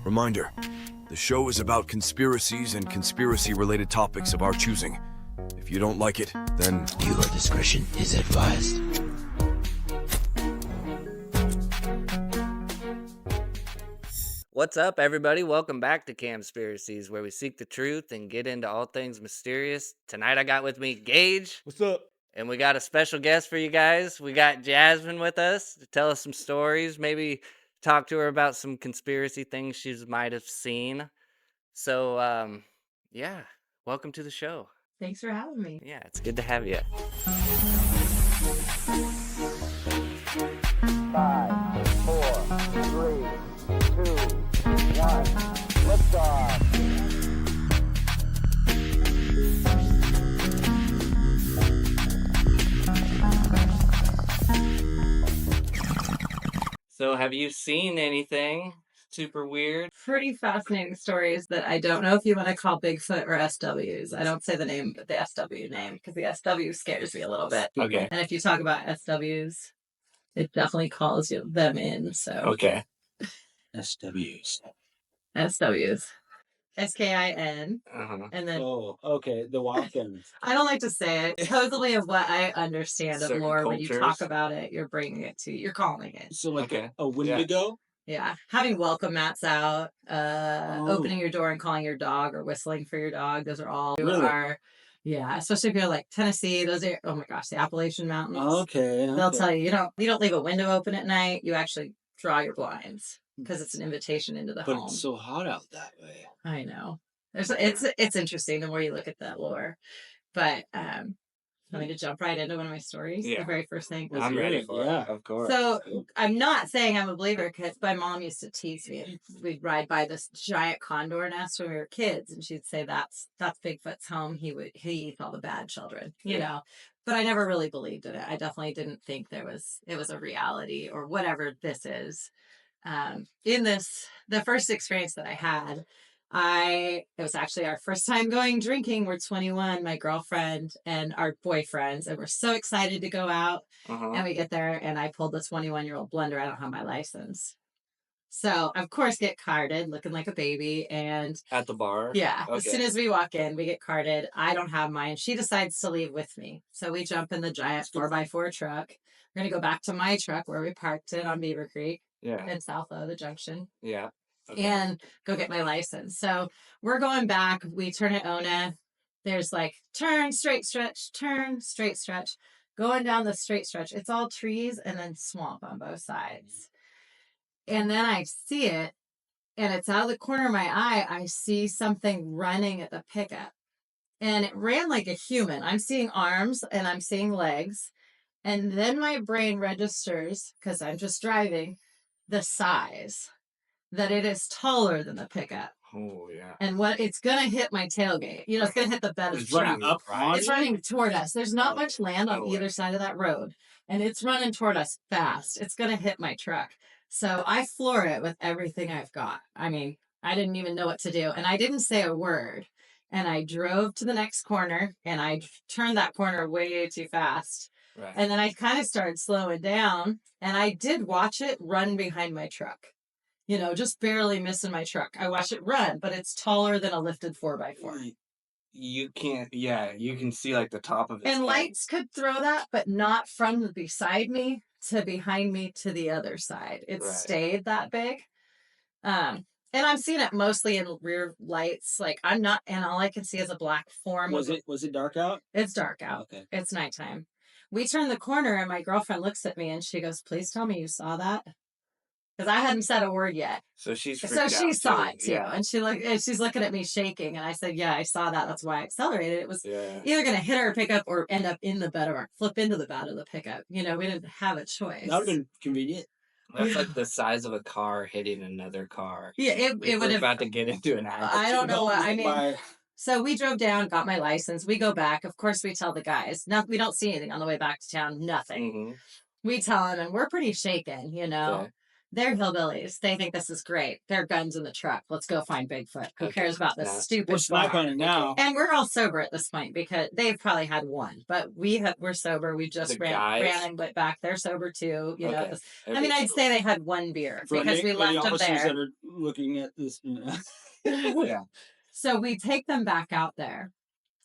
Reminder, the show is about conspiracies and conspiracy-related topics of our choosing. If you don't like it, then viewer discretion is advised. What's up, everybody? Welcome back to Camspiracies, where we seek the truth and get into all things mysterious. Tonight I got with me Gage. What's up? And we got a special guest for you guys. We got Jasmine with us to tell us some stories, maybe talk to her about some conspiracy things she might have seen. So, yeah, welcome to the show. Thanks for having me. Yeah, it's good to have you. 5, 4, 3, 2, 1, liftoff. So, have you seen anything super weird? Pretty fascinating stories that I don't know if you want to call Bigfoot or SWs. I don't say the name, but the SW name, because the SW scares me a little bit. Okay. And if you talk about SWs, it definitely calls them in. So Okay. SWs. SWs. SKIN. Uh-huh. And then Oh, okay. The walk-ins. I don't like to say it. Totally of what I understand of Certain lore. When you cultures. talk about it, you're bringing it to, you're calling it. So like Okay. a Wendigo? Yeah. Having welcome mats out, opening your door and calling your dog or whistling for your dog. Those are all Really? yeah, especially if you're like Tennessee, those are, oh my gosh, the Appalachian Mountains. Okay. They'll tell you, you don't leave a window open at night. You actually draw your blinds because it's an invitation into the But home. it's so hot out that way. I know. It's interesting the more you look at that lore. But want me to jump right into one of my stories? Yeah. The very first thing. I'm ready for Yeah. it, of course. So I'm not saying I'm a believer because my mom used to tease me. We'd ride by this giant condor nest when we were kids, and she'd say, "That's Bigfoot's home. He eats all the bad children," you know. But I never really believed in it. I definitely didn't think it was a reality or whatever this is. The first experience that I had, it was actually our first time going drinking. We're 21, my girlfriend and our boyfriends, and we're so excited to go out. Uh-huh. And we get there, and I pulled the 21-year-old blender. I don't have my license. So, of course, get carded, looking like a baby. And At the bar? yeah, Okay. as soon as we walk in, we get carded. I don't have mine. She decides to leave with me. So we jump in the giant 4x4 truck. We're going to go back to my truck where we parked it on Beaver Creek Yeah. in South O, the junction. Yeah. Okay. And go get my license. So we're going back. We turn at Ona. There's like turn, straight stretch, turn, straight stretch. Going down the straight stretch. It's all trees and then swamp on both sides. And then I see it, and it's out of the corner of my eye. I see something running at the pickup. And it ran like a human. I'm seeing arms and I'm seeing legs. And then my brain registers, because I'm just driving, the size. That it is taller than the pickup. Oh, yeah. And it's going to hit my tailgate. It's going to hit the bed of the It's truck. running up on It's you? running toward us. There's not much land on Oh, either side of that road. And it's running toward us fast. It's going to hit my truck. So I floor it with everything I've got. I mean, I didn't even know what to do. And I didn't say a word. And I drove to the next corner, and I turned that corner way too fast. Right. And then I kind of started slowing down. And I did watch it run behind my truck. Just barely missing my truck. I watch it run, but it's taller than a lifted 4x4. You can't, you can see like the top of it. And lights could throw that, but not from beside me to behind me to the other side. It stayed that big. And I'm seeing it mostly in rear lights. Like and all I can see is a black form. Was it dark out? It's dark out. Okay. It's nighttime. We turn the corner, and my girlfriend looks at me and she goes, "Please tell me you saw that." Because I hadn't said a word yet. So she saw it too. And she's looking at me shaking. And I said, "Yeah, I saw that. That's why I accelerated. It was either going to hit our pickup or end up in the bed of flip into the bed of the pickup. We didn't have a choice." That would have been convenient. That's like the size of a car hitting another car. Yeah, it would have. About to get into an accident. I don't know what I mean. Why? So we drove down, got my license. We go back. Of course, we tell the guys. No, we don't see anything on the way back to town. Nothing. Mm-hmm. We tell them, and we're pretty shaken, Okay. They're hillbillies. They think this is great. There are guns in the truck. Let's go find Bigfoot. Who Okay. cares about this Yeah. stupid We're sniping bar? it now. And we're all sober at this point because they've probably had one, but we're sober. We just The ran guys? and went back. They're sober too. You know, Okay. I mean, I'd say they had one beer For because we any left them officers there. that are looking at this. Yeah. So we take them back out there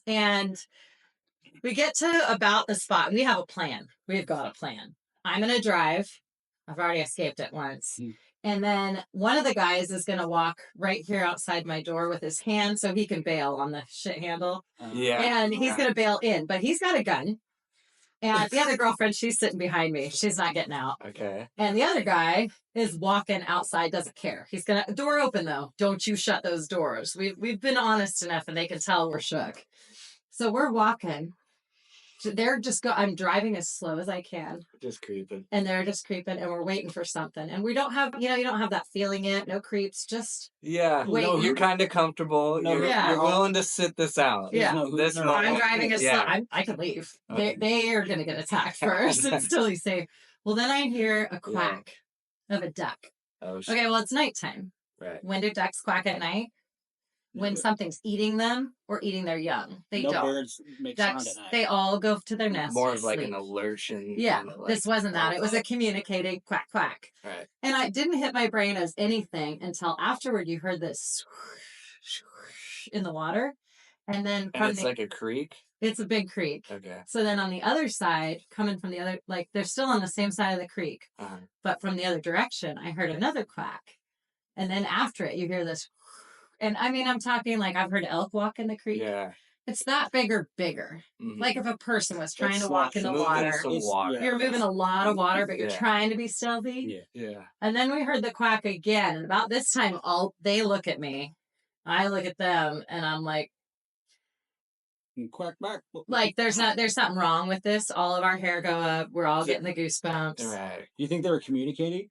and we get to about the spot. We have a plan. We've got a plan. I'm going to drive. I've already escaped it once. And then one of the guys is going to walk right here outside my door with his hand so he can bail on the shit handle. Yeah. And he's going to bail in, but he's got a gun. And the other girlfriend, she's sitting behind me. She's not getting out. Okay. And the other guy is walking outside, doesn't care. He's going to, door open though. Don't you shut those doors. We've been honest enough and they can tell we're shook. So we're walking. They're just I'm driving as slow as I can. Just creeping. And they're just creeping and we're waiting for something. And we don't have, you don't have that feeling yet. No creeps, just Yeah. wait. You're kind of comfortable. No, you're willing to sit this out. Yeah. This no, moment. I'm driving as slow. Yeah. I can leave. Okay. They are going to get attacked first. It's totally safe. Well, then I hear a quack of a duck. Oh, shit. Okay, well, it's nighttime. Right. When do ducks quack at night? When something's eating them or eating their young. They no don't. birds make Ducks, sound at night. they all go to their nest. More and of like sleep. an alertion. Yeah, kind of like- this wasn't that. It was a communicating quack, quack. Right. And I didn't hit my brain as anything until afterward you heard this swoosh, swoosh in the water. And then And it's like a creek. it's a big creek. Okay. So then on the other side, coming from the other, like they're still on the same side of the creek, Uh-huh. but from the other direction, I heard another quack. And then after it, you hear this. And I mean, I'm talking like I've heard elk walk in the creek. Yeah. It's that big or bigger. Mhm. Like if a person was trying It's to walk in the moving water. some water. You're moving a lot of water, but you're Yeah. trying to be stealthy. Yeah. Yeah. And then we heard the quack again. And about this time, they look at me. I look at them and I'm like, And quack back. there's something wrong with this. All of our hair go up. We're all getting the goosebumps. Right. You think they were communicating?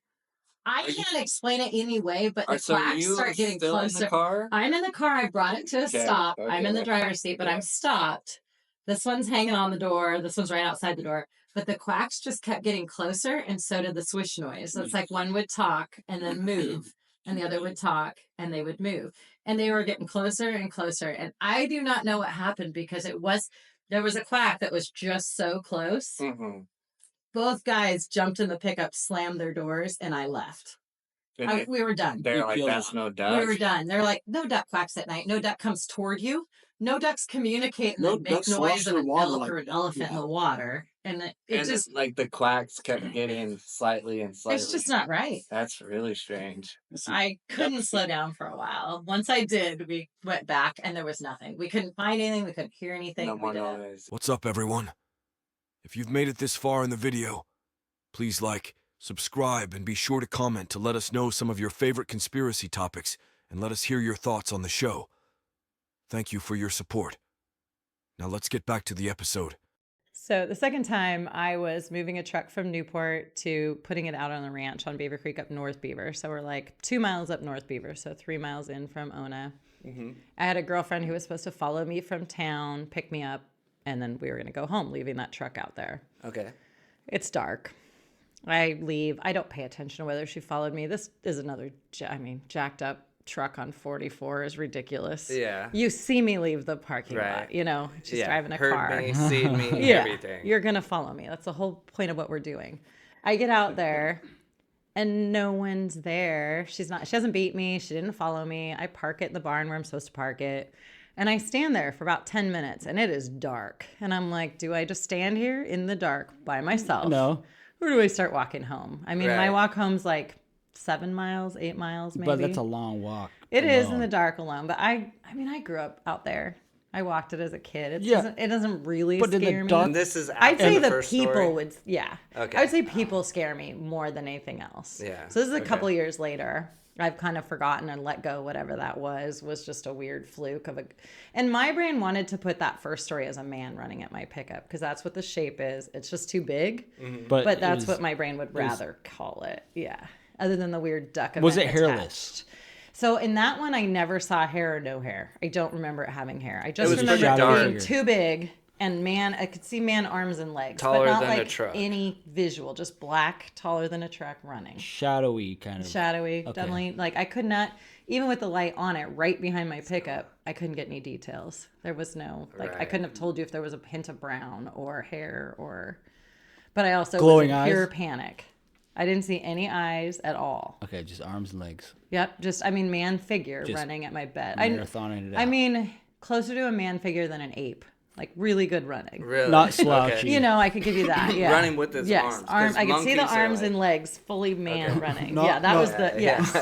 I can't explain it any way, but the So quacks you start getting still in closer. the car? I'm in the car. I brought it to a Okay, stop. I'm in the okay. driver's seat, but I'm stopped. This one's hanging on the door. This one's right outside the door. But the quacks just kept getting closer, and so did the swish noise. So it's like one would talk and then move, and the other would talk and they would move. And they were getting closer and closer. And I do not know what happened because there was a quack that was just so close. Mm-hmm. Both guys jumped in the pickup, slammed their doors, and I left. We were done. They're like, peeled that's off. no duck. We were done. They're like, no duck quacks at night. No duck comes toward you. No ducks communicate and No then make ducks slosh noise of in the an water elk like- or an elephant in yeah. the water. And it And just, like the quacks kept getting slightly and slightly. it's just not right. That's really strange. I couldn't slow down for a while. Once I did, we went back and there was nothing. We couldn't find anything. We couldn't hear anything. No We more didn't. noise. What's up, everyone? If you've made it this far in the video, please like, subscribe, and be sure to comment to let us know some of your favorite conspiracy topics and let us hear your thoughts on the show. Thank you for your support. Now let's get back to the episode. So the second time I was moving a truck from Newport to putting it out on the ranch on Beaver Creek up North Beaver. So we're like 2 miles up North Beaver, so 3 miles in from Ona. Mm-hmm. I had a girlfriend who was supposed to follow me from town, pick me up, and then we were going to go home, leaving that truck out there. Okay. It's dark. I leave. I don't pay attention to whether she followed me. This is another, jacked up truck on 44 is ridiculous. Yeah. You see me leave the parking Right. lot, she's driving a Heard car. me, seen me, Yeah, everything. you're going to follow me. That's the whole point of what we're doing. I get out there and no one's there. She hasn't beat me. She didn't follow me. I park it in the barn where I'm supposed to park it. And I stand there for about 10 minutes and it is dark. And I'm like, do I just stand here in the dark by myself? No. Or do I start walking home? I mean, my Right. walk home's like 7 miles, 8 miles maybe. But that's a long walk. It is in alone. the dark alone. But I mean, I grew up out there. I walked it as a kid. Yeah. It doesn't really But in the scare me. dark- And this is I'd after say the first people story? would, yeah. Okay. I would say people scare me more than anything else. Yeah, So this is a okay. couple years later. I've kind of forgotten and let go whatever that was just a weird fluke of a. And my brain wanted to put that first story as a man running at my pickup because that's what the shape is. It's just too big. But it that's was- what my brain would rather call it. Yeah. Other than the weird duck. Was event it hairless? attached. So in that one, I never saw hair or no hair. I don't remember it having hair. I just was remember pretty it dark. being too big And man, I could see man arms and legs, Taller but not than a like truck. any visual, just black, taller than a truck running. Shadowy kind of. Shadowy, Okay. definitely. Like I could not, even with the light on it right behind my pickup, I couldn't get any details. There was no, like I Right. couldn't have told you if there was a hint of brown or hair or, but I also Glowing was in pure eyes? panic. I didn't see any eyes at all. Okay, just arms and legs. Yep, just, I mean, man figure Just running at my bed. Marathoning it out. I mean, closer to a man figure than an ape. Like really good running. Really? Not slouchy. You know, I could give you that. Yeah. Running with his arms, 'cause I could see the monkeys are arms like- and legs fully man running. No, yeah, that no. was the yes.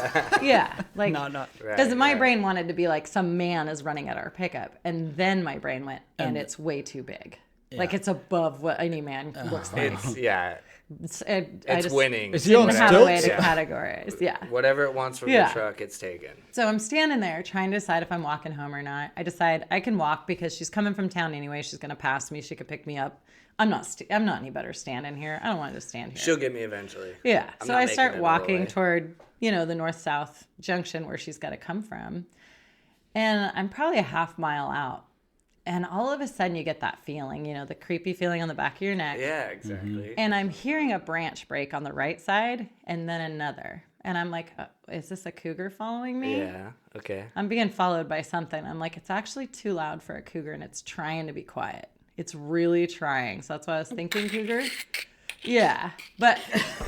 Yeah, like not. because Right, my right. brain wanted to be like some man is running at our pickup, and then my brain went, and it's way too big. Like it's above what any man looks like. It's yeah. I It's just winning. Is he on didn't have a way stilts? to categorize. Yeah. Whatever it wants from Yeah. the truck, it's taken. So I'm standing there trying to decide if I'm walking home or not. I decide I can walk because she's coming from town anyway. She's gonna pass me. She could pick me up. I'm not any better standing here. I don't want to stand here. She'll get me eventually. Yeah. I'm So not I making start it all the walking way. toward, the north-south junction where she's got to come from. And I'm probably a half mile out. And all of a sudden you get that feeling, the creepy feeling on the back of your neck. Yeah, exactly. And I'm hearing a branch break on the right side and then another. And I'm like, is this a cougar following me? Yeah. Okay. I'm being followed by something. I'm like, it's actually too loud for a cougar and it's trying to be quiet. It's really trying. So that's why I was thinking cougar. Yeah. But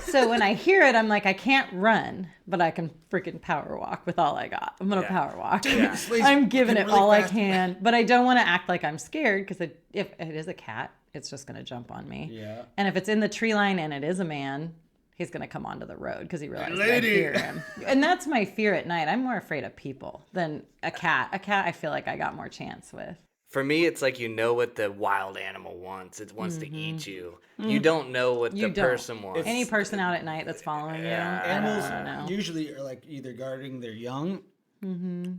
so when I hear it, I'm like, I can't run, but I can freaking power walk with all I got. I'm going to power walk. Yeah. I'm giving it all I can, but I don't want to act like I'm scared because if it is a cat, it's just going to jump on me. Yeah. And if it's in the tree line and it is a man, he's going to come onto the road because he realizes I hear him. And that's my fear at night. I'm more afraid of people than a cat. A cat, I feel like I got more chance with. For me, it's like what the wild animal wants. It wants to eat you. You don't know what You the don't. person wants. Any person out at night that's following you. Animals I don't know. usually are like either guarding their young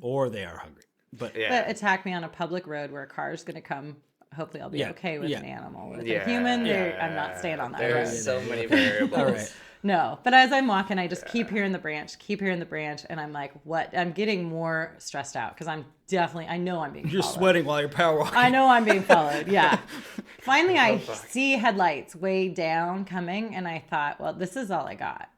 or they are hungry. But Yeah. But attack me on a public road where a car is going to come. Hopefully, I'll be Yeah, okay with yeah. an animal. With Yeah, a human, yeah. I'm not staying on that There's road. so many variables. all right. No, but as I'm walking, I just keep hearing the branch, and I'm like, what? I'm getting more stressed out because I know I'm being You're followed. sweating while you're power walking. I know I'm being followed. Yeah. Finally, I see headlights way down coming, and I thought, well, this is all I got.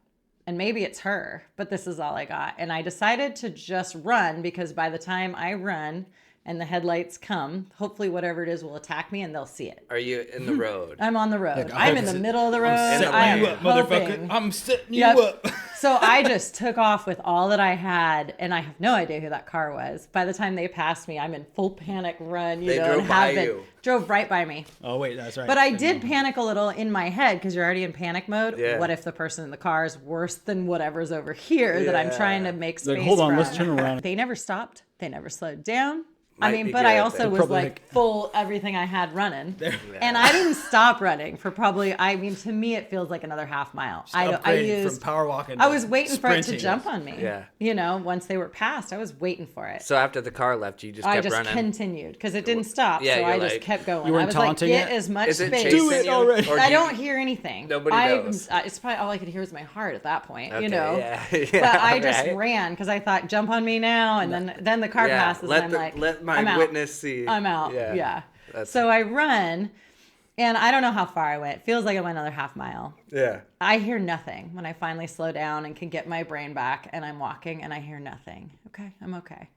And maybe it's her, but this is all I got. And I decided to just run because by the time I run and the headlights come, hopefully whatever it is will attack me and they'll see it. Are you in the road? I'm on the road. Like, I I'm hope in the it's- middle of the road. setting I you am up, hoping. I'm setting you Yep. up. So I just took off with all that I had, and I have no idea who that car was. By the time they passed me, I'm in full panic run. They and drove by have been. you. Drove right by me. Oh wait, that's right. But I did panic a little in my head because you're already in panic mode. Yeah. What if the person in the car is worse than whatever's over here that I'm trying to make space Like, hold on, from? let's turn around. They never stopped. They never slowed down. Might I mean, be but I good, also then. was Probably like like- full everything I had running, and I didn't stop running for probably. I mean, to me, it feels like another half mile. I Upgrading used. from power walking. I to was waiting for it to sprinting. jump on me. Yeah. Once they were passed, I was waiting for it. So after the car left, you just I kept just running. continued because it didn't stop. Yeah, so you're I just like- kept going. You weren't I was like, taunting get it? as much Is it space. chasing Do it you? already. Or I do you- don't hear anything. Nobody knows. It's probably all I could hear was my heart at that point, Okay, yeah, But yeah, I just right. ran because I thought, jump on me now, and then the car passes, let and I'm like, let my I'm out. witness see. I'm out. Yeah. That's- So I run, and I don't know how far I went. It feels like I went another half mile. Yeah. I hear nothing when I finally slow down and can get my brain back, and I'm walking and I hear nothing. Okay, I'm okay.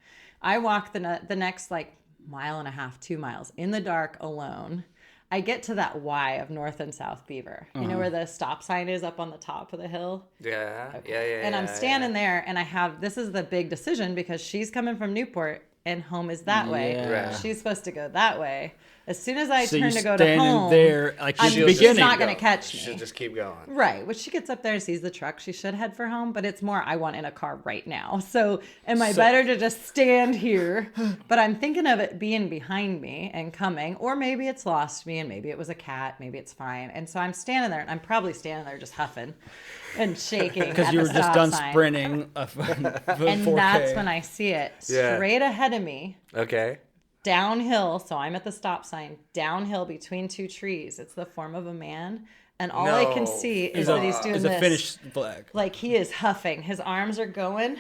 I walk the next like mile and a half, 2 miles in the dark alone. I get to that Y of North and South Beaver. You know where the stop sign is up on the top of the hill? Yeah. Okay. Yeah. And I'm standing there, and this is the big decision because she's coming from Newport and home is that way. Yeah. Right. She's supposed to go that way. As soon as I So turn you're to go to standing home, there like I'm she's just beginning. not going to catch me. She'll just keep going. Right. When she gets up there and sees the truck, she should head for home, but it's more I want in a car right now. So am I better to just stand here? But I'm thinking of it being behind me and coming, or maybe it's lost me and maybe it was a cat, maybe it's fine. And so I'm standing there, and I'm probably standing there just huffing and shaking. Because you were just done sprinting. And 4K. that's when I see it Yeah. straight ahead of me. Okay. Downhill, so I'm at the stop sign, downhill between two trees. It's the form of a man, and all I can No. see is that he's doing It's a this. Finnish flag. Like he is huffing. His arms are going,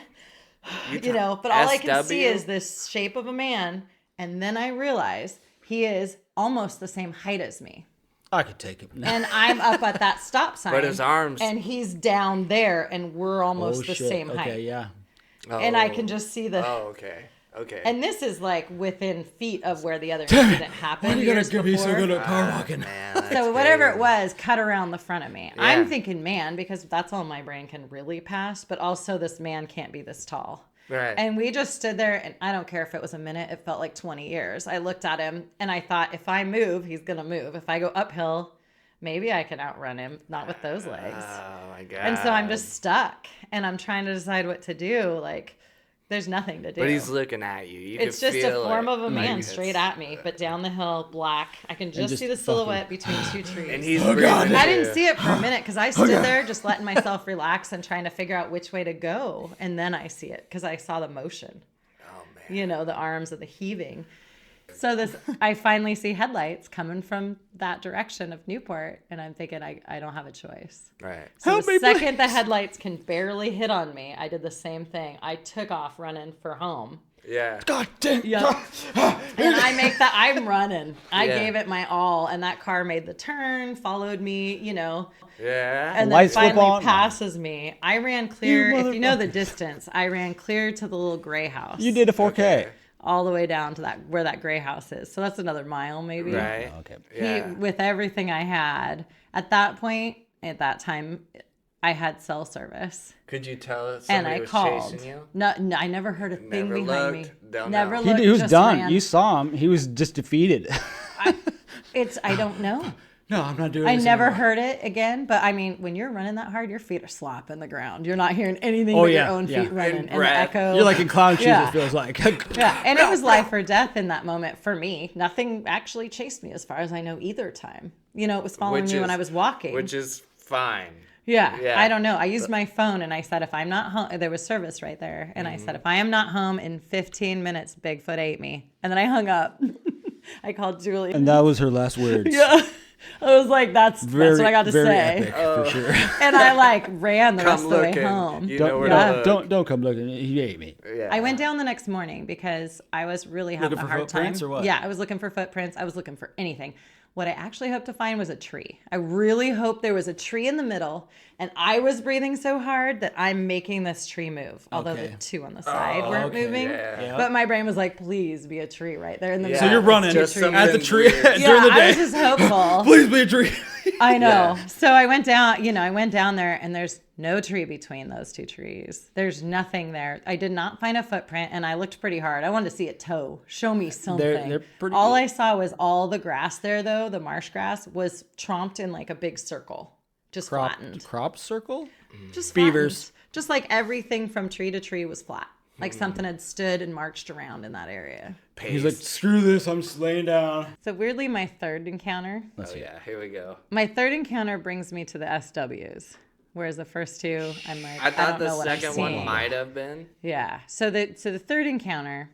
but all I can see SW? is this shape of a man. And then I realize he is almost the same height as me. I could take him. And I'm up at that stop sign. But his arms. And he's down there, and we're almost the shit. same height. Okay, yeah. And I can just see the. Oh, okay. Okay. And this is like within feet of where the other incident happened. Why are you years gonna be so before. good at power walking? Man, that's So whatever crazy. it was, cut around the front of me. Yeah. I'm thinking man, because that's all my brain can really pass. But also, this man can't be this tall. Right. And we just stood there, and I don't care if it was a minute. It felt like 20 years. I looked at him, and I thought, if I move, he's gonna move. If I go uphill, maybe I can outrun him. Not with those legs. Oh my god. And so I'm just stuck, and I'm trying to decide what to do. Like, there's nothing to do. But he's looking at you. You It's can just a feel form it. of a man Like, straight it's- at me, but down the hill, black. I can just just see the fucking- silhouette between two trees. And he's Oh, breathing God. I too. didn't see it for a minute because I stood there just letting myself relax and trying to figure out which way to go. And then I see it because I saw the motion, Oh man. you know, the arms of the heaving. So I finally see headlights coming from that direction of Newport. And I'm thinking, I don't have a choice. Right. So the second the headlights can barely hit on me, I did the same thing. I took off running for home. Yeah. God damn. Yep. And I'm running. I Yeah. gave it my all, and that car made the turn, followed me, you know, Yeah. and then Lights flip finally on. passes me. I ran clear. If you know the motherfucker. distance, I ran clear to the little gray house. You did a 4K. all the way down to where that gray house is. So that's another mile, maybe. Right. Okay. Yeah. With everything I had at that point, at that time, I had cell service. Could you tell us And somebody I was called. chasing you? No, I never heard a thing Never behind looked, me. don't Never know. looked. He was just done. ran. You saw him. He was just defeated. I don't know. No, I'm not doing I this never anymore. heard it again. But I mean, when you're running that hard, your feet are slapping the ground. You're not hearing anything Oh, but yeah, your own yeah. feet running And and the breath. echo. You're like in clown shoes, Yeah. it feels like. Yeah, and it was life or death in that moment for me. Nothing actually chased me as far as I know either time. You know, it was following me when I was walking. Which is fine. Yeah, Yeah. I don't know. I used my phone and I said, if I'm not home, there was service right there. And I said, if I am not home in 15 minutes, Bigfoot ate me. And then I hung up. I called Julie. And that was her last words. Yeah. I was like, that's what I got to very say. epic, for sure. And I like ran the rest Come of the way looking. home. You know Don't, where yeah. to look. don't come looking. He ate me. Yeah. I went down the next morning because I was really having Looking a for hard time. footprints or what? Yeah, I was looking for footprints. I was looking for anything. What I actually hoped to find was a tree. I really hoped there was a tree in the middle, and I was breathing so hard that I'm making this tree move. Although Okay. the two on the side weren't okay. moving. Yeah. But my brain was like, please be a tree right there in the Yeah. So middle. you're running Just at the something tree weird. during Yeah, the I was day. just hopeful. Please be a tree. I know. Yeah. So I went down, I went down there and there's no tree between those two trees. There's nothing there. I did not find a footprint and I looked pretty hard. I wanted to see a toe. Show me something. they're pretty all good. I saw was all the grass there though, the marsh grass was tromped in like a big circle. Just flattened. Crop circle? Just Beavers. flattened. Just like everything from tree to tree was flat. Like something had stood and marched around in that area. He's like, screw this. I'm just laying down. So weirdly, my third encounter Oh yeah, here we go. brings me to the SWs. Whereas the first two, I'm like, I thought don't the know what I'm second one seeing. might have been. Yeah. So the third encounter,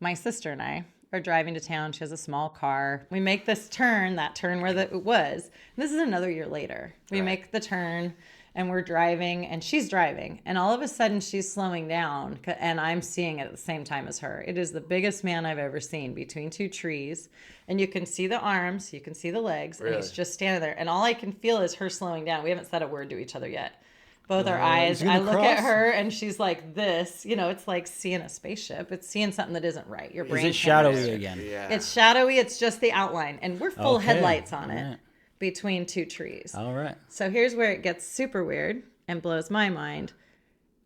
my sister and I are driving to town. She has a small car. We make this turn, that turn where it was. And this is another year later. We make the turn and we're driving and she's driving. And all of a sudden she's slowing down and I'm seeing it at the same time as her. It is the biggest man I've ever seen between two trees. And you can see the arms, you can see the legs, and he's Really? just standing there. And all I can feel is her slowing down. We haven't said a word to each other yet. Both our eyes. he's gonna I look at cross? her and she's like this. It's like seeing a spaceship. It's seeing something that isn't right. Your Is brain it can't shadowy register. again? Yeah. It's shadowy. It's just the outline. And we're full Okay. headlights on it Alright. between two trees. All right. So here's where it gets super weird and blows my mind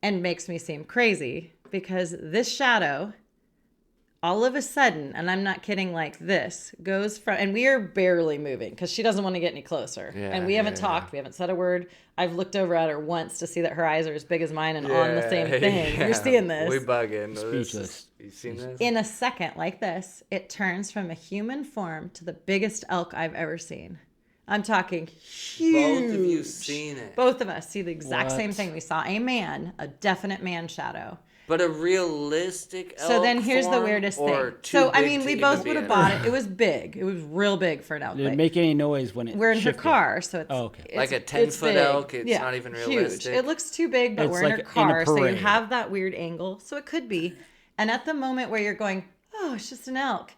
and makes me seem crazy because this shadow, all of a sudden, and I'm not kidding, like this, goes from, and we are barely moving because she doesn't want to get any closer. Yeah, and we haven't yeah, talked. We haven't said a word. I've looked over at her once to see that her eyes are as big as mine and on the same thing. yeah. You're seeing this. We bugging. This is- Speechless. You seen this? In a second, like this, it turns from a human form to the biggest elk I've ever seen. I'm talking huge. Both of you seen it. Both of us see the exact same What? thing. We saw a man, a definite man shadow. But a realistic elk So then here's the form, weirdest or thing. too So I big mean, to we even both be would have in? bought it. It was big. It was real big for an elk. Did it but make any noise when it we're in her shifted? car, so it's Oh, okay. it's- Like a it's 10-foot big. elk, it's not even realistic. Huge. It looks too big, but It's we're in like her in a car, so you parade. have that weird angle. So it could be. And at the moment where you're going, oh, it's just an elk,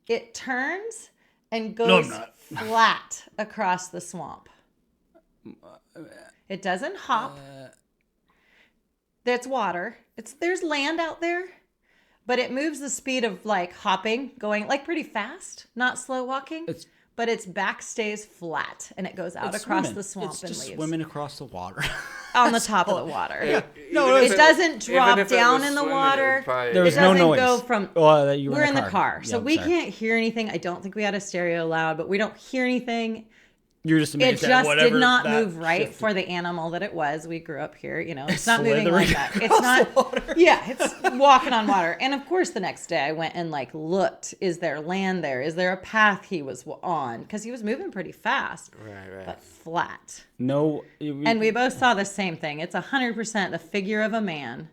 it turns and I'm goes not. flat across the swamp. It doesn't hop. There's water. There's land out there, but it moves the speed of like hopping, going like pretty fast, not slow walking. But its back stays flat and it goes out across the swamp it's and just leaves swimming across the water. on the top of the water. Yeah. No, It doesn't drop if it down was in the swimming, water. it'd probably- There was It no doesn't noise. go from. You We're in the car, Yeah, so I'm we sorry. can't hear anything. I don't think we had a stereo loud, but we don't hear anything. You're just It amazed at just whatever did not that move right shifted. for the animal that it was. We grew up here, it's not moving Slithering like that. It's across not. the water. Yeah, it's walking on water. And of course, the next day I went and like looked. Is there land there? Is there a path he was on? Because he was moving pretty fast, Right. but flat. No. And we both saw the same thing. It's 100% the figure of a man.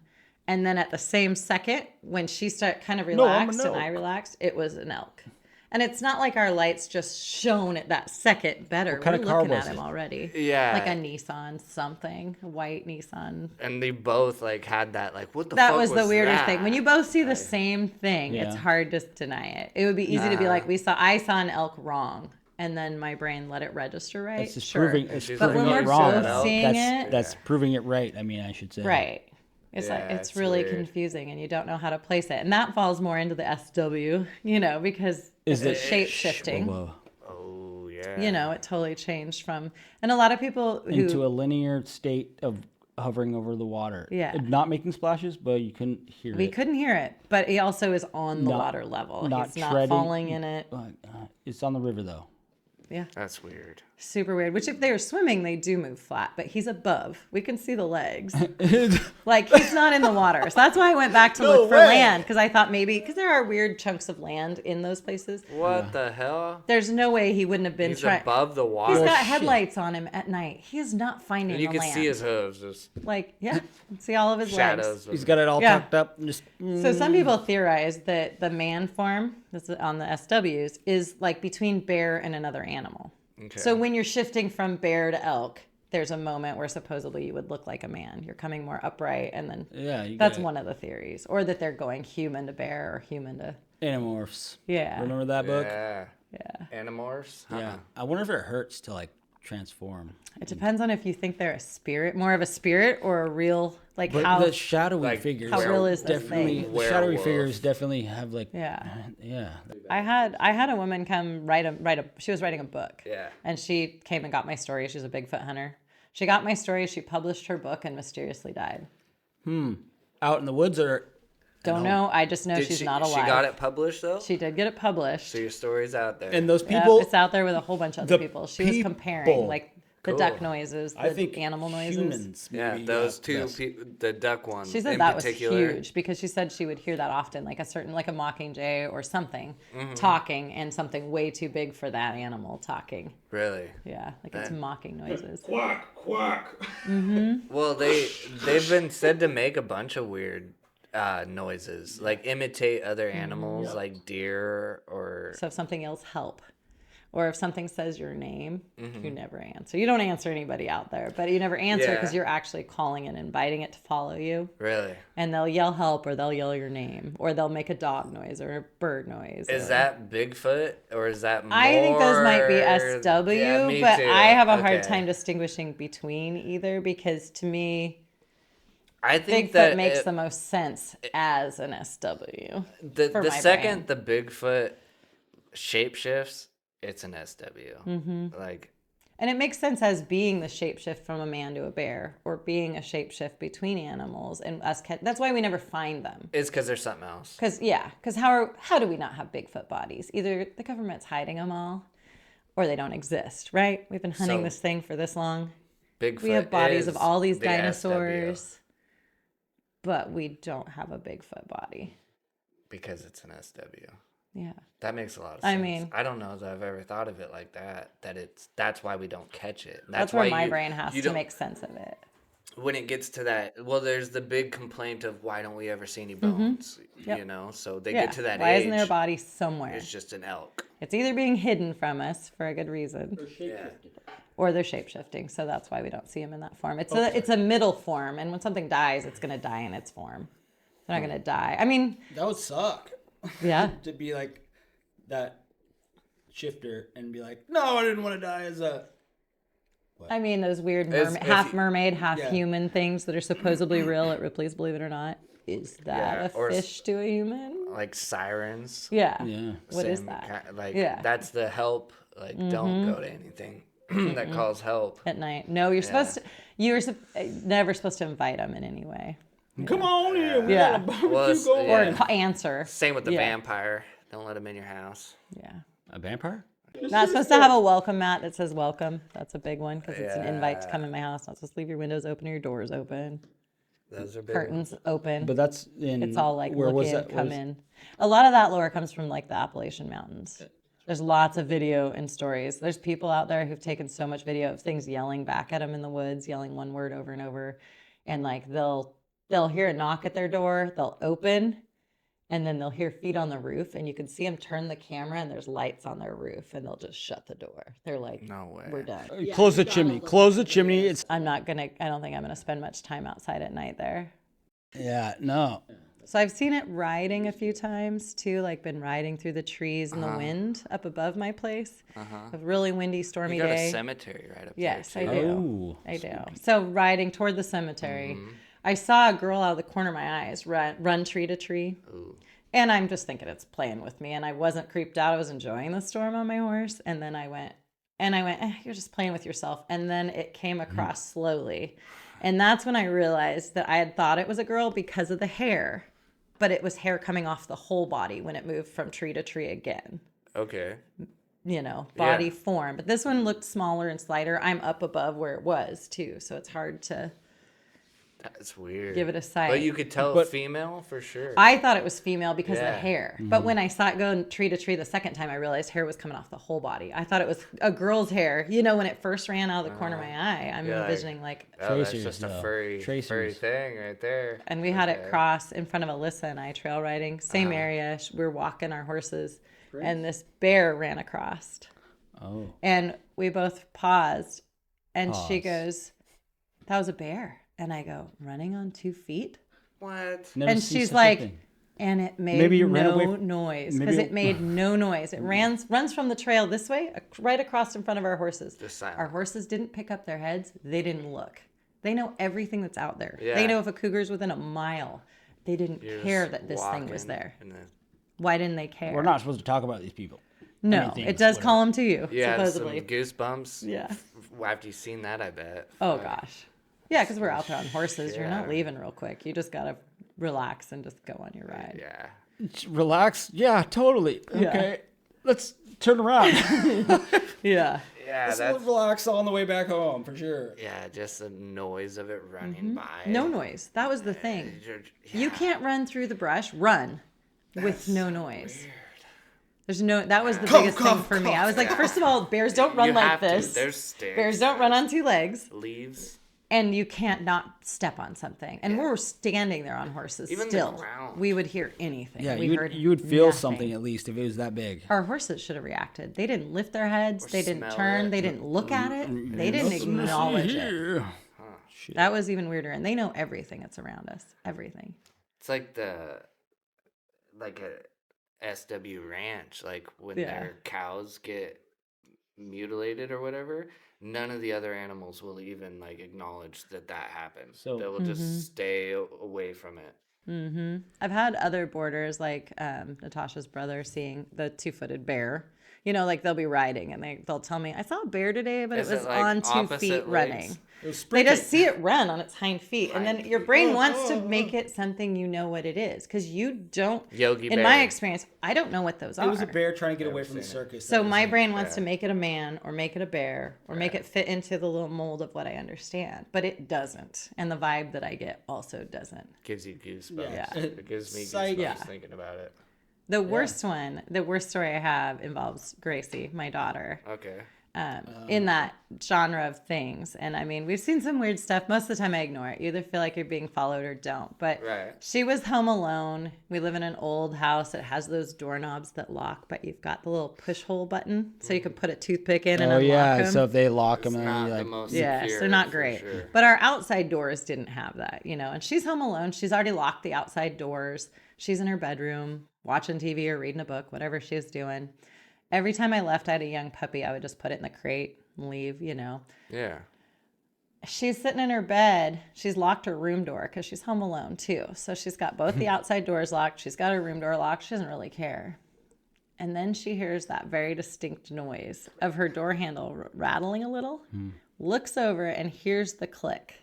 And then at the same second, when she kind of relaxed and I relaxed, it was an elk. And it's not like our lights just shone at that second better. What kind We're of car looking was at him it? already. Yeah. Like a Nissan something, a white Nissan. And they both like had that like what the That fuck was the weirdest that? thing. When you both see the same thing, it's Yeah. hard to deny it. It would be easy to be like, I saw an elk wrong. And then my brain let it register right. It's just Sure. proving, it's But proving when it we're wrong. both though. seeing that's, it- that's proving it right. I mean, I should say. Right. It's Yeah, like it's it's really weird. confusing and you don't know how to place it. And that falls more into the SW, because Is it's it shape shifting. Whoa. Oh yeah. It totally changed from, and a lot of people who Into a linear state of hovering over the water. Yeah. Not making splashes, but you couldn't hear we it. couldn't hear it, but he also is on the Not- water level. not He's not treading- falling in it. It's on the river though. Yeah, That's weird. super weird. Which if they were swimming, they do move flat, but he's above. We can see the legs. Like he's not in the water, so that's why I went back to look for way. land because I thought maybe because there are weird chunks of land in those places. What the hell? There's no way he wouldn't have been He's trying. above the He's water. got headlights on him at night. He is not finding And you the can land. see his hooves, just Like, yeah, you can see all of his legs. shadows. He's got it all Yeah. tucked up. And just So some people theorize that the man form, this is on the SWs, is like between bear and another animal. Okay. So when you're shifting from bear to elk, there's a moment where supposedly you would look like a man. You're coming more upright, and then that's get it. one of the theories. Or that they're going human to bear or human to Animorphs. yeah. Remember that book? Yeah. Yeah. Animorphs? Yeah. I wonder if it hurts to like transform. It depends on if you think they're a spirit, more of a spirit, or a real like But how the shadowy like, figures how real is this definitely thing? the shadowy Werewolf. figures definitely have like Yeah. yeah. I had a woman come write a she was writing a book. Yeah. And she came and got my story. She's a Bigfoot hunter. She got my story, she published her book and mysteriously died. Out in the woods or Don't know. I just know Did she's she, not alive. She got it published though? She did get it published. So your story's out there. and those Yep, people it's out there with a whole bunch of other the people. She was comparing people. like the Cool. duck noises, the I think animal noises. humans yeah, maybe those have two best. people, the duck one She said in that particular. was huge because she said she would hear that often, like a certain, like a mockingjay or something Mm-hmm. talking, and something way too big for that animal talking. Really? Yeah, like it's mocking noises. Quack, quack. Well, they've been said to make a bunch of weird noises, like imitate other animals, like deer or. So if something else help, or if something says your name, Mm-hmm. you never answer. You don't answer anybody out there, but you never answer because Yeah. you're actually calling it, inviting it to follow you. Really? And they'll yell help, or they'll yell your name, or they'll make a dog noise or a bird noise. Is or- that Bigfoot or is that more? I think those might be SW, Yeah, me but too. I have a hard Okay. time distinguishing between either because to me, I think Bigfoot that makes it- the most sense as an SW. the for my second the Bigfoot shapeshifts, it's an SW. Mm-hmm. Like And it makes sense as being the shapeshift from a man to a bear, or being a shapeshift between animals and us. That's why we never find them. it's because there's something else. Because how do we not have Bigfoot bodies? Either the government's hiding them all, or they don't exist. Right? We've been hunting So, this thing for this long. Bigfoot. We have bodies of is all these the SW. dinosaurs, but we don't have a Bigfoot body. because it's an SW. Yeah. That makes a lot of I sense. mean- I don't know that I've ever thought of it like that. That's why we don't catch it. That's why where my you- brain has you to don't- make sense of it. When it gets to that, well, there's the big complaint of why don't we ever see any bones? Yep. You know, so they Yeah. get to that Why age. isn't there a body somewhere? It's just an elk. It's either being hidden from us for a good reason, or they're shapeshifting. So that's why we don't see them in that form. It's a middle form, and when something dies, it's going to die in its form. They're not going to die. I mean, That would suck. yeah. To be like that shifter and be like, no, I didn't want to die as a... I mean, those weird As- half if- mermaid, half Yeah. human things that are supposedly real at Ripley's Believe It or Not. Is that Yeah, a or fish to a human? Like sirens. Yeah. Yeah. What is Same that? Like Yeah. that's the help. Like don't go to anything that calls help. At night. No, you're supposed to. Never supposed to invite them in any way. Come on in. We Yeah. got a barbecue Well, it's- going. yeah. Or answer. Same with the Yeah. vampire. Don't let them in your house. Yeah. A vampire? Not supposed to have a welcome mat that says welcome. That's a big one because it's an invite to Yeah. come in my house. Not supposed to leave your windows open or your doors open. Those are big Curtains open. But that's in... It's all like where look was in, that? come in. A lot of that lore comes from like the Appalachian Mountains. There's lots of video and stories. There's people out there who've taken so much video of things yelling back at them in the woods, yelling one word over and over, and like they'll hear a knock at their door, they'll open, and then they'll hear feet on the roof, and you can see them turn the camera, and there's lights on their roof, and they'll just shut the door. They're like, No way. we're done. Close the chimney. Close the chimney. It's... I don't think I'm gonna spend much time outside at night there. Yeah, no. So I've seen it riding a few times too, like been riding through the trees in the wind up above my place. A really windy, stormy You got day. a cemetery right up Yes, there. I too. do. Oh. I do. So riding toward the cemetery, I saw a girl out of the corner of my eyes run tree to tree. Ooh. And I'm just thinking it's playing with me. And I wasn't creeped out. I was enjoying the storm on my horse. And then I went, you're just playing with yourself. And then it came across slowly. And that's when I realized that I had thought it was a girl because of the hair. But it was hair coming off the whole body when it moved from tree to tree again. Okay. Body Yeah. form. But this one looked smaller and slighter. I'm up above where it was too. So it's hard to That's weird. give it a sight. But you could tell But- female for sure. I thought it was female because of the Yeah. hair. But when I saw it go tree to tree the second time, I realized hair was coming off the whole body. I thought it was a girl's hair. When it first ran out of the corner of my eye, I'm Yeah, like- envisioning like, Oh, that's Tracers, just a though. furry Tracers. thing right there. and we had it Okay. cross in front of Alyssa and I trail riding, same area. We're walking our horses, and this bear ran across. Oh. And we both paused, and she Pause. goes, "That was a bear." And I go, "Running on 2 feet?" What? Never And seen she's such a like, thing. and it made Maybe it ran away no f- noise maybe because it- it made no noise. It runs from the trail this way, right across in front of our horses. Just silent. Our horses didn't pick up their heads. They didn't look. They know everything that's out there. Yeah. They know if a cougar's within a mile. They didn't You're care just that this thing was walking there. and then- Why didn't they care? We're not supposed to talk about these people. No, anything, it does whatever. call them to you, Yeah, supposedly. some goosebumps. Yeah. After you've seen that, I bet. Oh, gosh. Yeah, because we're out there on horses. You're not Yeah. leaving real quick. You just got to relax and just go on your ride. Yeah. Relax. Yeah, totally. Yeah. Okay. Let's turn around. Yeah. Yeah, Let's that's relax on the way back home for sure. yeah, just the noise of it running by. Mm-hmm. No noise. That was the thing. You're- You yeah. can't run through the brush. Run with no noise. There's no. That was the Cough, biggest thing cough, for me. cough. I was like, first of all, bears don't run You like have to. this. There's stairs. Bears don't run on 2 legs, Leaves. and you can't not step on something. And we were standing there on horses. Even the still, ground. we would hear anything. Yeah, we you heard would feel nothing. something at least if it was that big. Our horses should have reacted. They didn't lift their heads. They didn't smell turn. it. They didn't look at it. They didn't acknowledge it. Yeah. That was even weirder. And they know everything that's around us. Everything. It's like a SW ranch, like when Yeah. their cows get mutilated or whatever. None of the other animals will even like acknowledge that happened. So- They will just stay away from it. I've had other boarders, like Natasha's brother, seeing the 2-footed bear. Like they'll be riding and they'll tell me, "I saw a bear today, but Is it was it, like, on 2 opposite feet legs? running." It was They just sprinting. see it run on its hind feet, and then Hind your feet. brain wants to make it something you know what it is, because you don't. Yogi in my Bear. experience, I don't know what those are. It was a bear trying to get away from the circus. So That was my it. brain wants to make it a man or make it a bear or make it fit into the little mold of what I understand, but it doesn't. And the vibe that I get also doesn't. Gives you goosebumps. Yeah. It gives me Psych. goosebumps Yeah. thinking about it. The worst the worst story I have involves Gracie, my daughter, Okay. in that genre of things. And I mean, we've seen some weird stuff. Most of the time I ignore it. You either feel like you're being followed or don't. But Right. she was home alone. We live in an old house. It has those doorknobs that lock, but you've got the little push hole button. So you can put a toothpick in and Oh unlock yeah, them. so if they lock them, It's and not then the you're like, most Yes, secure, they're not for great. sure. But our outside doors didn't have that, And she's home alone. She's already locked the outside doors. She's in her bedroom watching TV or reading a book, whatever she was doing. Every time I left, I had a young puppy. I would just put it in the crate and leave, you know. Yeah. She's sitting in her bed. She's locked her room door because she's home alone too. So she's got both the outside doors locked. She's got her room door locked. She doesn't really care. And then she hears that very distinct noise of her door handle rattling a little, looks over and hears the click.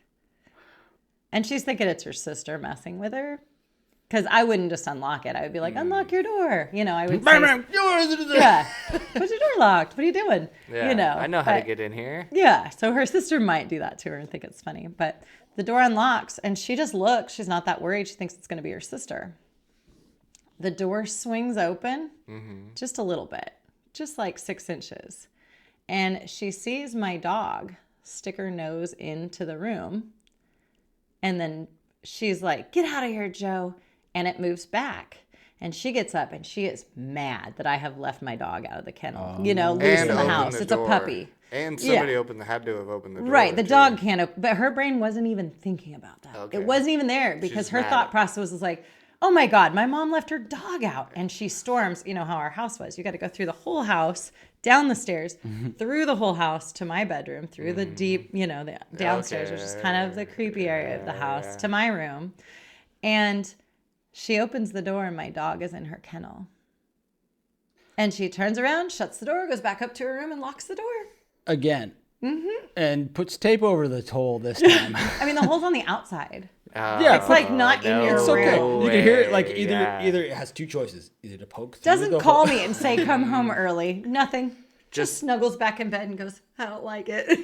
And she's thinking it's her sister messing with her. Because I wouldn't just unlock it. I would be like, unlock your door. You know, I would say, yeah, put your door locked. What are you doing? Yeah. You know, I know how to but- get in here. Yeah, so her sister might do that to her and think it's funny. But the door unlocks and she just looks. She's not that worried. She thinks it's going to be her sister. The door swings open just a little bit, just like 6 inches. And she sees my dog stick her nose into the room. And then she's like, get out of here, Joe. And it moves back. And she gets up and she is mad that I have left my dog out of the kennel, you know, loose in the opened house. the It's a door. puppy. And somebody had to have opened the door. Right. The too. dog can't open, but her brain wasn't even thinking about that. Okay. It wasn't even there because just her mad. thought process was like, oh my God, my mom left her dog out. And she storms, you know how our house was. You got to go through the whole house, down the stairs, through the whole house to my bedroom, through the deep, you know, the downstairs, which is kind of the creepy area of the house, to my room. And she opens the door and my dog is in her kennel. And she turns around, shuts the door, goes back up to her room and locks the door. Again. And puts tape over the hole this time. I mean, the hole's on the outside. Yeah, It's like not in your It's okay. room. You can hear it like way, either yeah. either it has two choices. Either to poke through Doesn't the call hole. me and say, come home early. Nothing. Just Just- snuggles back in bed and goes, I don't like it.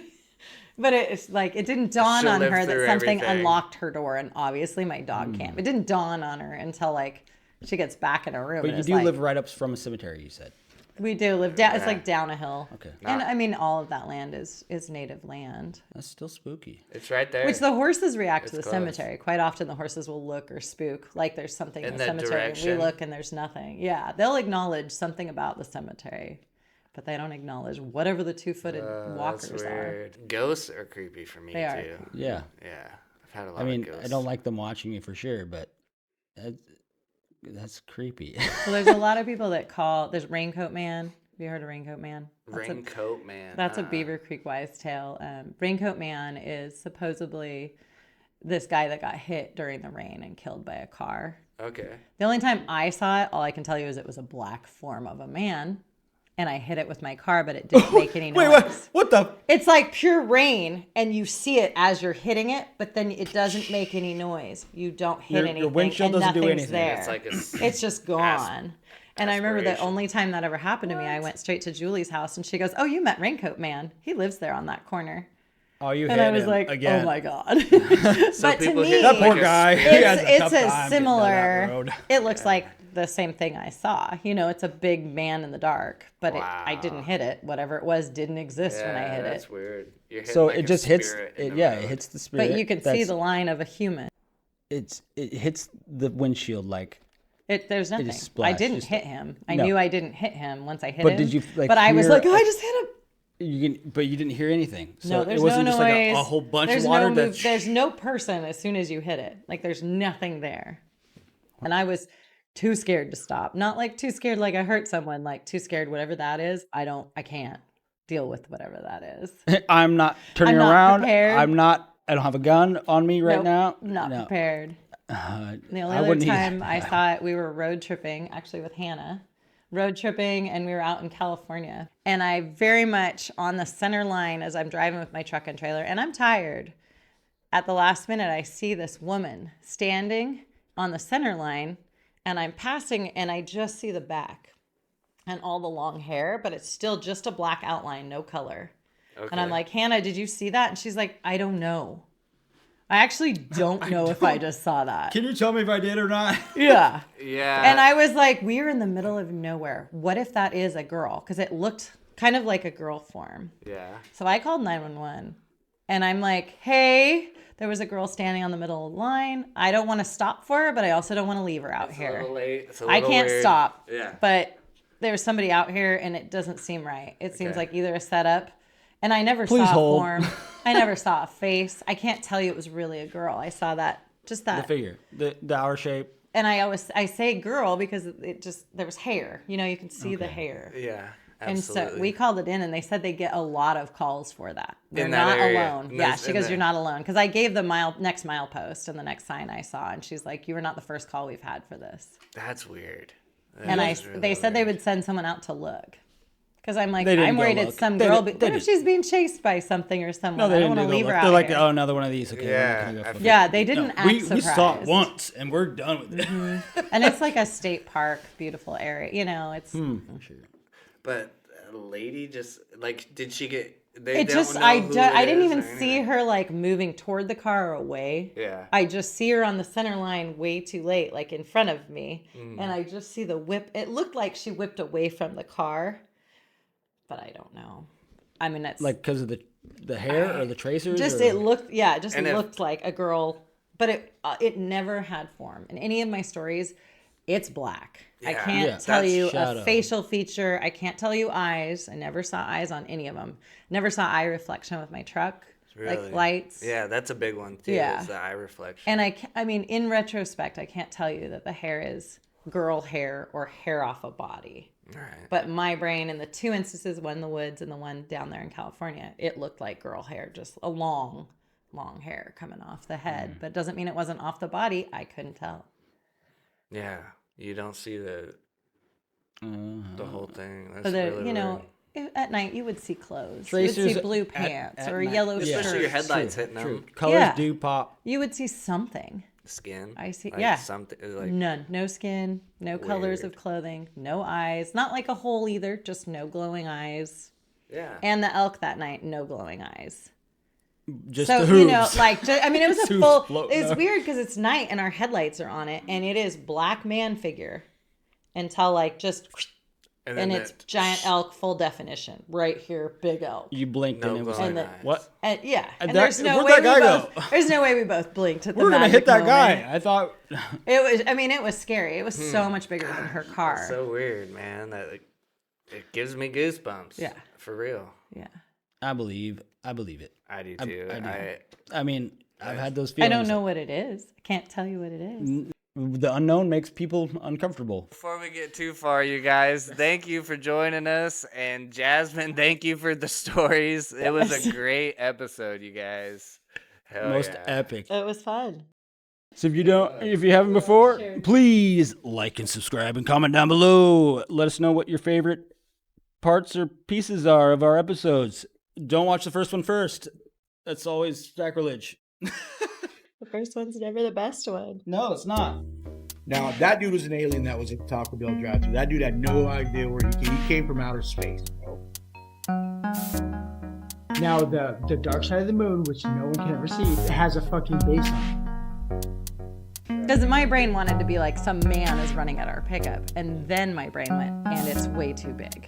But it's like, it didn't dawn She'll on live her that through something everything. unlocked her door. And obviously my dog can't. It didn't dawn on her until like she gets back in her room. But and you it's do like, live right up from a cemetery, you said. We do live down. It's Yeah. like down a hill. Okay. And I mean, all of that land is native land. That's still spooky. It's right there. Which the horses react to the It's close. cemetery. Quite often the horses will look or spook like there's something in In the that cemetery. And we direction. look and there's nothing. Yeah, they'll acknowledge something about the cemetery, but they don't acknowledge whatever the two-footed That's walkers are. weird. Ghosts are creepy for me They are too. Yeah. Yeah. I've had a lot I mean, of ghosts. I don't like them watching me for sure, but that's creepy. Well, there's a lot of people that call. There's Raincoat Man. Have you heard of Raincoat Man? Raincoat Man. That's a Beaver Creek wise tale. Raincoat Man is supposedly this guy that got hit during the rain and killed by a car. Okay. The only time I saw it, all I can tell you is it was a black form of a man. And I hit it with my car, but it didn't make any noise. Wait, what the? It's like pure rain, and you see it as you're hitting it, but then it doesn't make any noise. You don't hit Your anything, windshield and doesn't do nothing's anything. there. It's like It's just gone. And I remember the aspiration. only time that ever happened to me, I went straight to Julie's house, and she goes, "Oh, you met Raincoat Man? He lives there on that corner." Oh, you hit And I was him like, again. "Oh my god!" But to people me, hit That poor like a guy. He it's has a tough time getting down that similar. road. It looks like the same thing I saw. You know, it's a big man in the dark, but I didn't hit it. Whatever it was didn't exist when I hit that's it. weird. You're hitting So like it a just hits. spirit in It, the yeah, road. it hits the spirit. But you can see That's- the line of a human. It hits the windshield like. There's nothing. just I splashed, didn't just- hit him. I No. knew I didn't hit him once I hit But him. did you, like, But I was hear like, oh, a- I just hit him. But you didn't hear anything. So No, there's it wasn't no just noise. like a whole bunch there's of water. No that move, there's no person as soon as you hit it. Like there's nothing there. And I was too scared to stop. Not like too scared like I hurt someone, like too scared whatever that is. I can't deal with whatever that is. I'm not turning I'm not around. prepared. I don't have a gun on me right Nope, now. Not No. prepared. The only I other wouldn't either. time I saw it, we were road tripping, actually with Hannah. Road tripping, and we were out in California. And I very much on the center line as I'm driving with my truck and trailer, and I'm tired. At the last minute, I see this woman standing on the center line, and I'm passing, and I just see the back and all the long hair, but it's still just a black outline, no color. Okay. And I'm like, Hannah, did you see that? And she's like, I don't know. I actually don't know if I just saw that. Can you tell me if I did or not? Yeah. Yeah. And I was like, we're in the middle of nowhere. What if that is a girl? Because it looked kind of like a girl form. Yeah. So I called 911. And I'm like, hey, there was a girl standing on the middle of the line. I don't want to stop for her, but I also don't want to leave her out It's a here. little late. It's a I little can't weird. stop. Yeah. But there's somebody out here and it doesn't seem right. It seems Okay. like either a setup. And I never Please saw hold. a form. I never saw a face. I can't tell you it was really a girl. I saw that, just The that. figure, the hour shape. and I say girl because it just, there was hair. You know, you can see the hair. Yeah. And Absolutely. so we called it in, and they said they get a lot of calls for that. They're In that not area. alone. In Yeah, this- she in goes, the- "You're not alone." Because I gave the next milepost and the next sign I saw, and she's like, "You were not the first call we've had for this." That's weird. And That is really they said they weird. would send someone out to look. Because I'm like, They didn't I'm go worried look. it's some They girl. did- But they what if did. she's being chased by something or someone? No, they I don't didn't want to do leave her look. out They're like, here. oh, another one of these. Okay, Yeah, we're not gonna go for Yeah, it. they didn't No, act we saw it surprised. once, and we're done with it. And it's like a state park, beautiful area. You know, it's But a lady just like, did she get? it just I didn't even see her like moving toward the car or away. Yeah. I just see her on the center line way too late, like in front of me, and I just see the whip. It looked like she whipped away from the car, but I don't know. I mean, it's Like because of the hair or the tracers. just or... it looked just And if- looked like a girl, but it never had form. In any of my stories, it's black. I Yeah. can't Yeah, tell that's you shadow. a facial feature. I can't tell you eyes. I never saw eyes on any of them. Never saw eye reflection with my truck, Really? like lights. Yeah, that's a big one too. Yeah. Is the eye reflection. And I mean, in retrospect, I can't tell you that the hair is girl hair or hair off a body. All right. But my brain, in the two instances, one in the woods and the one down there in California, it looked like girl hair, just a long hair coming off the head. But it doesn't mean it wasn't off the body. I couldn't tell. Yeah, you don't see the whole thing. That's But really you know, weird. at night you would see clothes. you Tracers would see blue at- pants at or a night. yellow Yeah. shirt. Especially your headlights hitting True. them. Colors Yeah. do pop. You would see something. Skin. I see. Like Yeah. Something like None. No skin. No colors of Weird. clothing. No eyes. Not like a hole either. Just no glowing eyes. yeah. And the elk that night, no glowing eyes. Just So the hooves. you know, like I mean, it was a Hooves full. floating It's up. weird because it's night and our headlights are on it, and it is black man figure, until like just, then and it's that- giant elk full definition right here, big elk. You blinked No and it was glowing like, eyes. what? And yeah, and that- there's no where'd way that guy we both. go? There's no way we both blinked at the We're gonna magic hit that moment. guy. I thought. It was. I mean, it was scary. It was so much bigger than her car. So weird, man. That like, it gives me goosebumps. Yeah. For real. Yeah. I believe it. I do too. I do. I I mean, I've had those I feelings. don't know what it is. I can't tell you what it is. The unknown makes people uncomfortable. Before we get too far, you guys, thank you for joining us. And Jasmine, thank you for the stories. It was a great episode, you guys. Hell Most yeah. epic. It was fun. So if you haven't before, please like and subscribe and comment down below. Let us know what your favorite parts or pieces are of our episodes. Don't watch the first one first. That's always sacrilege. The first one's never the best one. No, it's not. Now, that dude was an alien that was at Taco Bell drive-thru. That dude had no idea where he came. He came from outer space, bro. Now, the dark side of the moon, which no one can ever see, it has a fucking base on it. Because my brain wanted to be like some man is running at our pickup, and then my brain went, and it's way too big.